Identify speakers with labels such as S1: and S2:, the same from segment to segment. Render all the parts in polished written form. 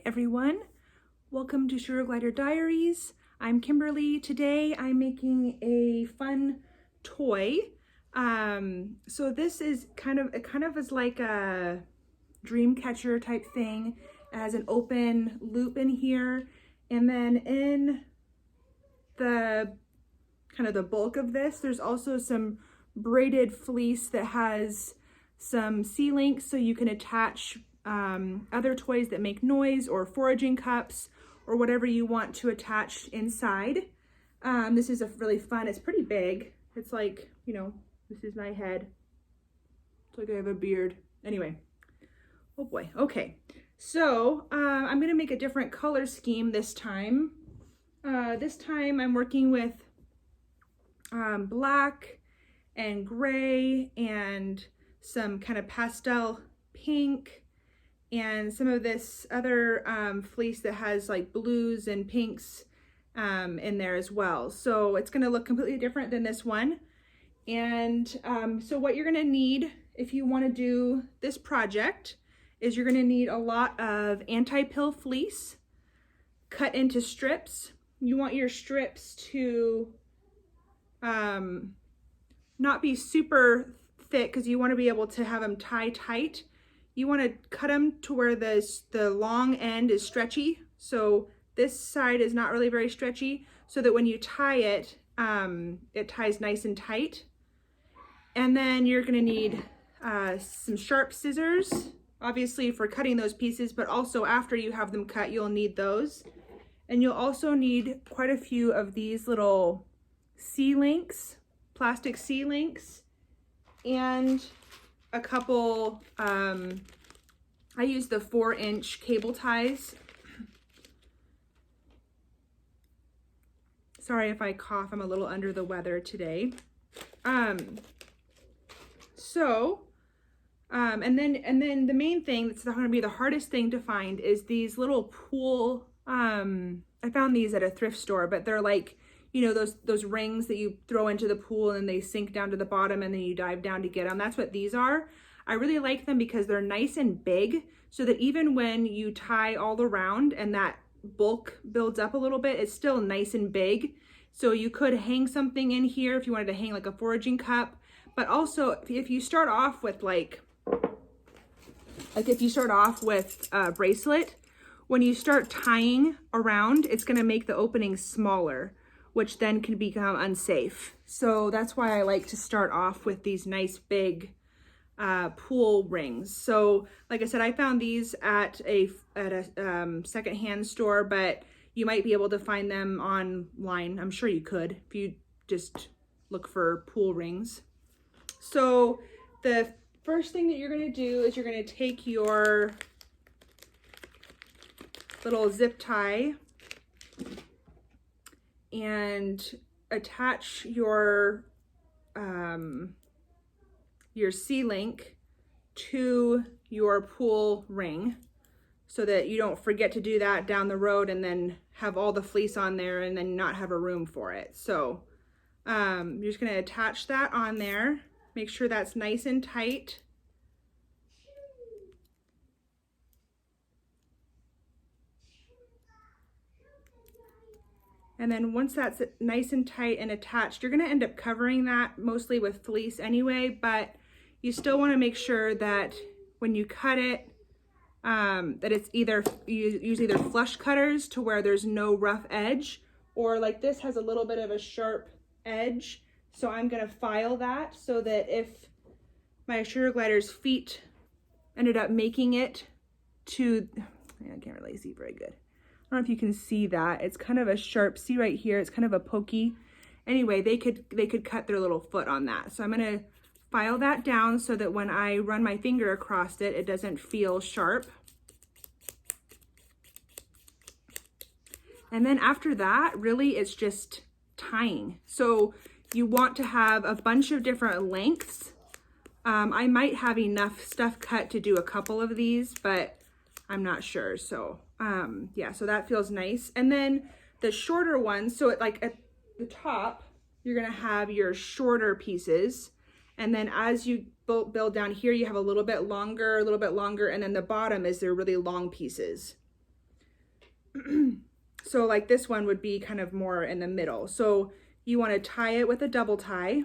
S1: everyone. Welcome to Sugar Glider Diaries. I'm Kimberly. Today I'm making a fun toy. So this is kind of is like a dream catcher type thing. It has an open loop in here, and then in the the bulk of this, there's also some braided fleece that has some C-links so you can attach other toys that make noise or foraging cups or whatever you want to attach inside. This is a really fun, it's pretty big. It's like, you know, this is my head. It's like I have a beard. Anyway, oh boy, okay. So I'm gonna make a different color scheme this time. This time I'm working with black and gray and some kind of pastel pink and some of this other fleece that has like blues and pinks in there as well. So it's going to look completely different than this one. And so what you're going to need if you want to do this project is you're going to need a lot of anti-pill fleece cut into strips. You want your strips to not be super thick because you want to be able to have them tie tight. You want to cut them to where the long end is stretchy. So this side is not really very stretchy, so that when you tie it, it ties nice and tight. And then you're going to need some sharp scissors, obviously for cutting those pieces, but also after you have them cut, you'll need those. And you'll also need quite a few of these little C-links, plastic C-links, and a couple, I use the 4-inch cable ties. Sorry if I cough, I'm a little under the weather today. And then the main thing that's going to be the hardest thing to find is these little pool, I found these at a thrift store, but they're like, you know, those rings that you throw into the pool and they sink down to the bottom and then you dive down to get them. That's what these are. I really like them because they're nice and big, so that even when you tie all around and that bulk builds up a little bit, it's still nice and big. So you could hang something in here if you wanted to hang like a foraging cup, but also if you start off with like if you start off with a bracelet, when you start tying around, it's going to make the opening smaller, which then can become unsafe. So that's why I like to start off with these nice big pool rings. So like I said, I found these at a secondhand store, but you might be able to find them online. I'm sure you could if you just look for pool rings. So the first thing that you're going to do is you're going to take your little zip tie and attach your C-link to your pool ring so that you don't forget to do that down the road and then have all the fleece on there and then not have a room for it. So you're just going to attach that on there. Make sure that's nice and tight. And then once that's nice and tight and attached, you're going to end up covering that mostly with fleece anyway, but you still want to make sure that when you cut it, that it's either, you use either flush cutters to where there's no rough edge, or like this has a little bit of a sharp edge. So I'm going to file that so that if my Sugar Glider's feet ended up making it to, I can't really see very good. I don't know if you can see that. It's kind of a sharp, see right here, it's kind of a pokey. Anyway, they could cut their little foot on that. So I'm gonna file that down so that when I run my finger across it, it doesn't feel sharp. And then after that, really it's just tying. So you want to have a bunch of different lengths. I might have enough stuff cut to do a couple of these, but I'm not sure. So yeah, so that feels nice. And then the shorter ones, so like at the top, you're gonna have your shorter pieces. And then as you build down here, you have a little bit longer, and then the bottom is their really long pieces. So like this one would be kind of more in the middle. So you want to tie it with a double tie.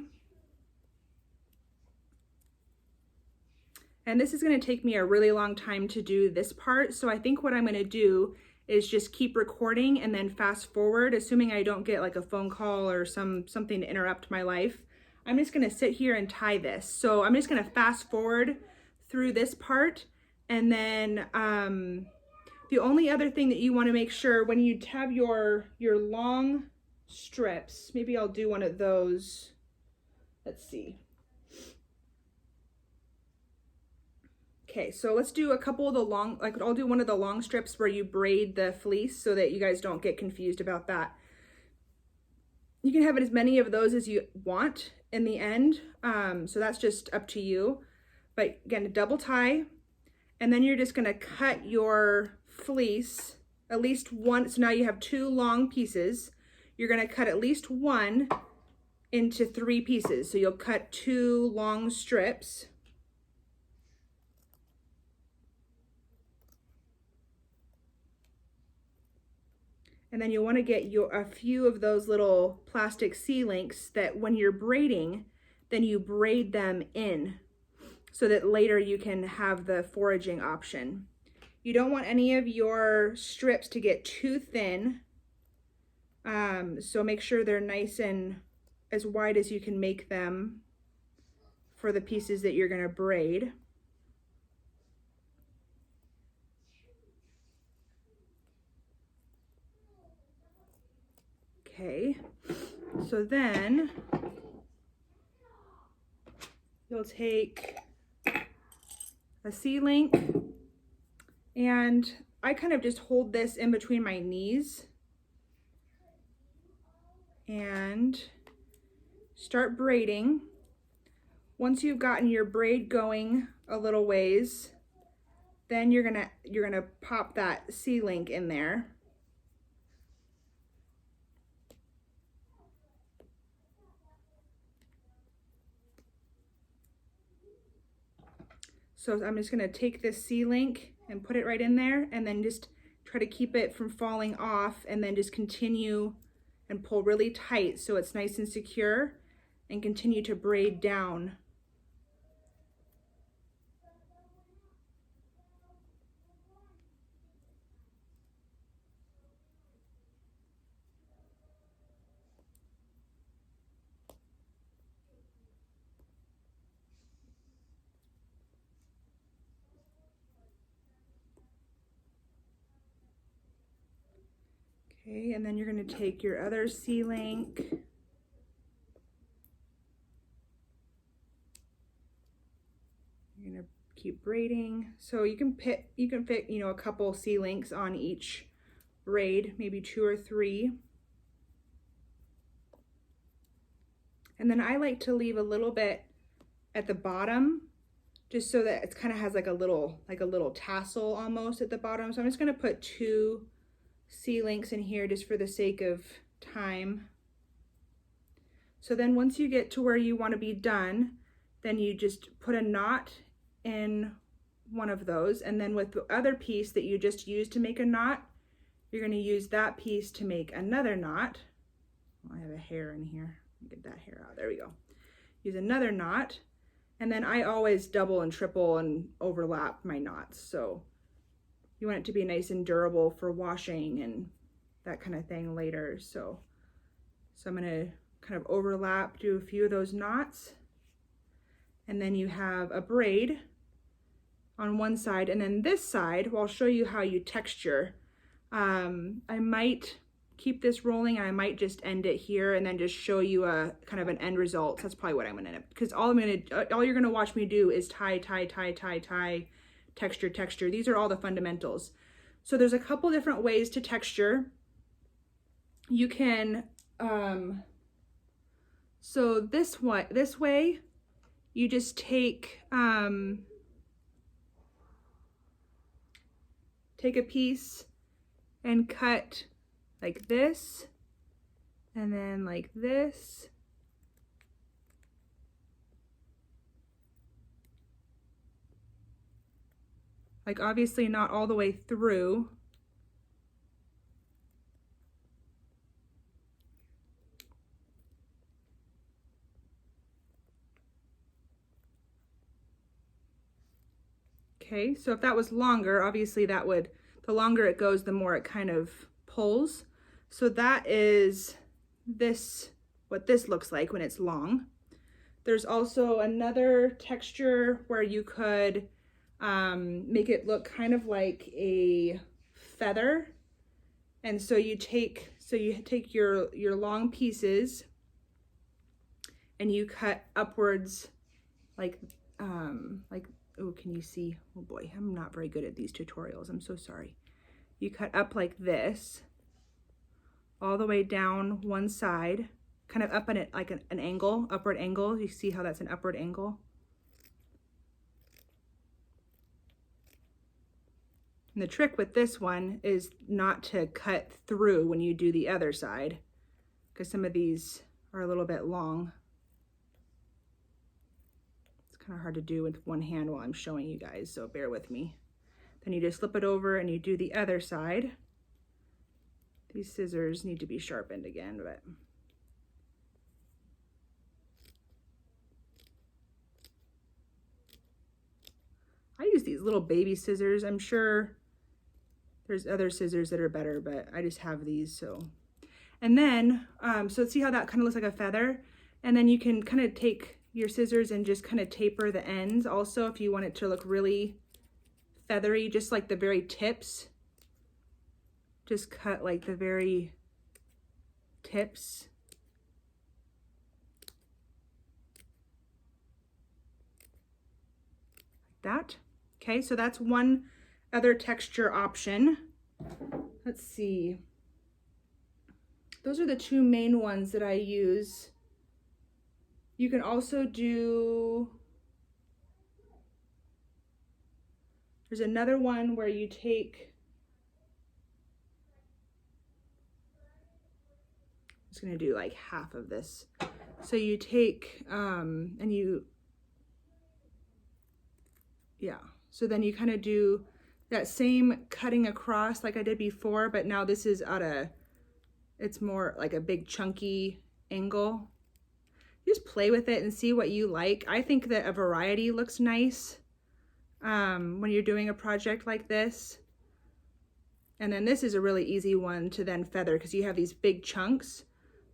S1: And this is going to take me a really long time to do this part. So I think what I'm going to do is just keep recording and then fast forward, assuming I don't get like a phone call or something to interrupt my life. I'm just going to sit here and tie this. So I'm just going to fast forward through this part. And then the only other thing that you want to make sure when you have your long strips, maybe I'll do one of those. Let's see. Okay, so let's do a couple of the long, like I'll do one of the long strips where you braid the fleece so that you guys don't get confused about that. You can have as many of those as you want in the end. So that's just up to you. But again, a double tie, and then you're just gonna cut your fleece at least one. So now you have two long pieces. You're gonna cut at least one into 3 pieces. So you'll cut 2 long strips. And then you'll want to get a few of those little plastic C-links that when you're braiding, then you braid them in so that later you can have the foraging option. You don't want any of your strips to get too thin. So make sure they're nice and as wide as you can make them for the pieces that you're going to braid. Okay, so then you'll take a C-link, and I kind of just hold this in between my knees and start braiding. Once you've gotten your braid going a little ways, then you're gonna pop that C-link in there. So I'm just gonna take this C-link and put it right in there, and then just try to keep it from falling off, and then just continue and pull really tight so it's nice and secure, and continue to braid down. Okay, and then you're going to take your other C-link. You're going to keep braiding. So you can fit, you know, a couple C-links on each braid, maybe 2 or 3. And then I like to leave a little bit at the bottom, just so that it kind of has like a little tassel almost at the bottom. So I'm just going to put 2 C-links in here just for the sake of time. So then once you get to where you want to be done, then you just put a knot in one of those, and then with the other piece that you just used to make a knot, you're going to use that piece to make another knot. I have a hair in here. Get that hair out. There we go. Use another knot, and then I always double and triple and overlap my knots. So you want it to be nice and durable for washing and that kind of thing later. So I'm going to kind of overlap, do a few of those knots, and then you have a braid on one side, and then this side, well, I'll show you how you texture. I might keep this rolling, and I might just end it here and then just show you a kind of an end result. That's probably what I'm going to end up, because all you're going to watch me do is tie, texture. These are all the fundamentals. So there's a couple different ways to texture. You can, so this way, you just take a piece and cut like this, and then like this. Like obviously not all the way through. Okay, so if that was longer, obviously that would, the longer it goes, the more it kind of pulls. So that is this, what this looks like when it's long. There's also another texture where you could make it look kind of like a feather. And so you take your long pieces and you cut upwards like, oh, can you see? Oh boy, I'm not very good at these tutorials. I'm so sorry. You cut up like this, all the way down one side, kind of up in it like an angle, upward angle. You see how that's an upward angle? And the trick with this one is not to cut through when you do the other side, because some of these are a little bit long. It's kind of hard to do with one hand while I'm showing you guys, so bear with me. Then you just flip it over and you do the other side. These scissors need to be sharpened again, but I use these little baby scissors. I'm sure there's other scissors that are better, but I just have these, so. And then, so see how that kind of looks like a feather? And then you can kind of take your scissors and just kind of taper the ends also if you want it to look really feathery, just like the very tips. Just cut like the very tips. Like that. Okay, so that's one other texture option. Let's see. Those are the two main ones that I use. You can also do, there's another one where you take, I'm just gonna do like half of this. So you take, and you, yeah. So then you kind of do that same cutting across like I did before, but now this is it's more like a big chunky angle. You just play with it and see what you like. I think that a variety looks nice when you're doing a project like this. And then this is a really easy one to then feather because you have these big chunks.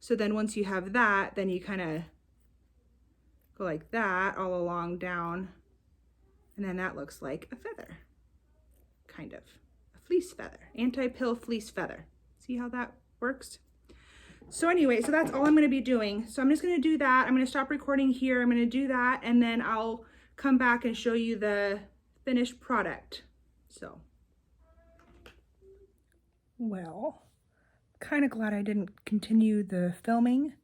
S1: So then once you have that, then you kind of go like that all along down. And then that looks like a feather, kind of. A fleece feather, anti-pill fleece feather. See how that works? So anyway, so that's all I'm gonna be doing. So I'm just gonna do that. I'm gonna stop recording here. I'm gonna do that, and then I'll come back and show you the finished product. So. Well, kind of glad I didn't continue the filming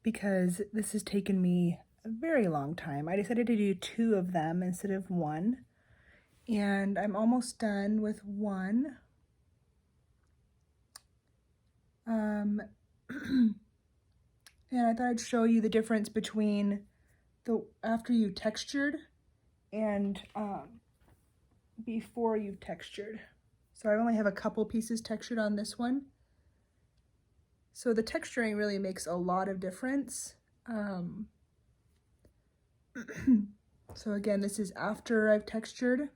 S1: because this has taken me a very long time. I decided to do 2 of them instead of 1, and I'm almost done with 1. And I thought I'd show you the difference between after you textured and before you've textured. So I only have a couple pieces textured on this one. So the texturing really makes a lot of difference. So again, this is after I've textured.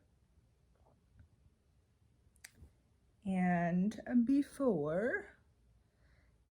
S1: And before.